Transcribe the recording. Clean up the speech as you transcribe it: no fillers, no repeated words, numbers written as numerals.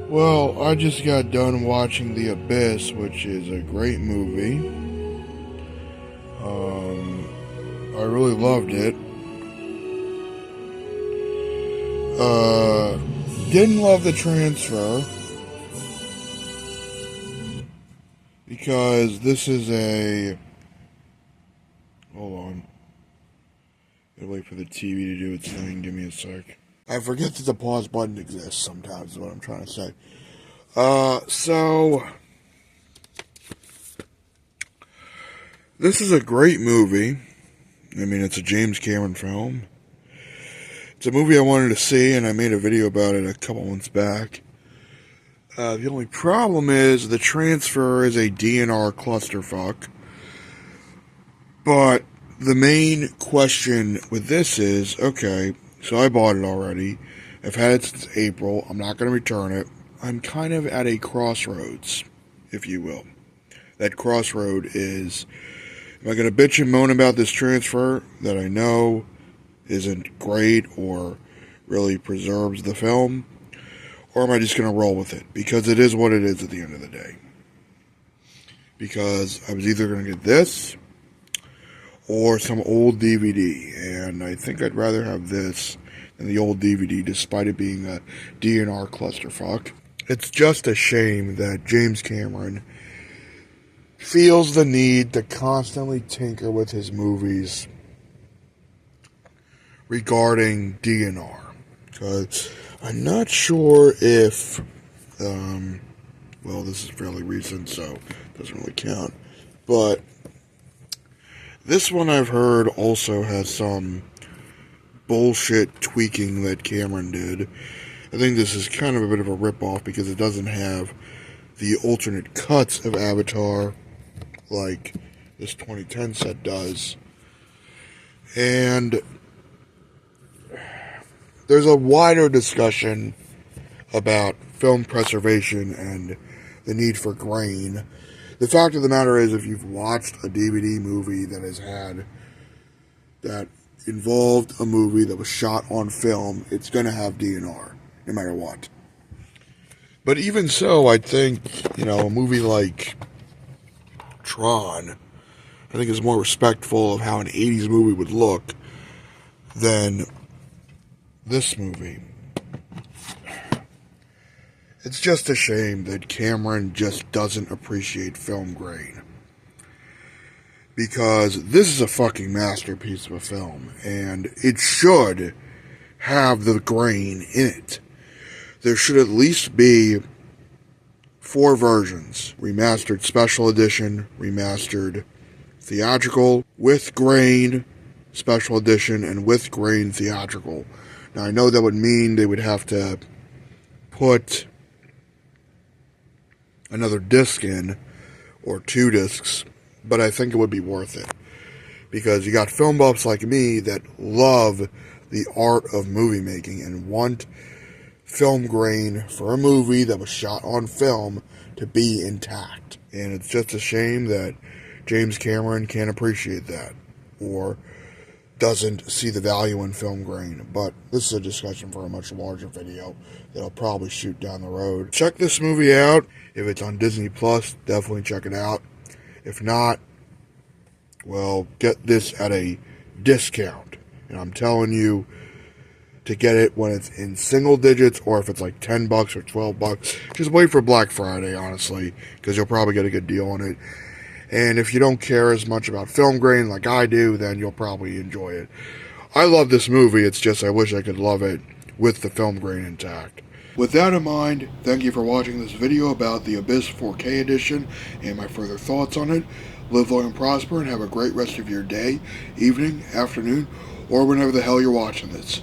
Well, I just got done watching The Abyss, which is a great movie. I really loved it. Uh, didn't love the transfer because this is a. Hold on. Gotta wait for the TV to do its thing. Give me a sec. I forget that the pause button exists sometimes, is what I'm trying to say. So. This is a great movie. I mean, it's a James Cameron film. It's a movie I wanted to see, and I made a video about it a couple months back. The only problem is the transfer is a DNR clusterfuck. But the main question with this is, okay, so I bought it already. I've had it since April. I'm not going to return it. I'm kind of at a crossroads, if you will. That crossroad is, am I going to bitch and moan about this transfer that I know isn't great or really preserves the film? Or am I just going to roll with it? Because it is what it is at the end of the day. Because I was either going to get this or some old DVD. And I think I'd rather have this than the old DVD, despite it being a DNR clusterfuck. It's just a shame that James Cameron feels the need to constantly tinker with his movies regarding DNR. Because I'm not sure if, well, this is fairly recent, so it doesn't really count. But this one I've heard also has some bullshit tweaking that Cameron did. I think this is kind of a bit of a ripoff because it doesn't have the alternate cuts of Avatar like this 2010 set does. And there's a wider discussion about film preservation and the need for grain. The fact of the matter is, if you've watched a DVD movie that involved a movie that was shot on film, it's going to have DNR, no matter what. But even so, I think, a movie like Tron, I think is more respectful of how an 80s movie would look than this movie. It's just a shame that Cameron just doesn't appreciate film grain. Because this is a fucking masterpiece of a film, and it should have the grain in it. There should at least be 4 versions: remastered special edition, remastered theatrical, with grain special edition, and with grain theatrical. Now, I know that would mean they would have to put another disc in, or 2 discs, but I think it would be worth it. Because you got film buffs like me that love the art of movie making and want film grain for a movie that was shot on film to be intact. And it's just a shame that James Cameron can't appreciate that, or doesn't see the value in film grain. But this is a discussion for a much larger video that I'll probably shoot down the road. Check this movie out. If it's on Disney Plus, definitely check it out. If not, well, get this at a discount. And I'm telling you to get it when it's in single digits, or if it's like $10 or $12. Just wait for Black Friday, honestly, because you'll probably get a good deal on it. And if you don't care as much about film grain like I do, then you'll probably enjoy it. I love this movie, it's just I wish I could love it with the film grain intact. With that in mind, thank you for watching this video about the Abyss 4K edition and my further thoughts on it. Live long and prosper, and have a great rest of your day, evening, afternoon, or whenever the hell you're watching this.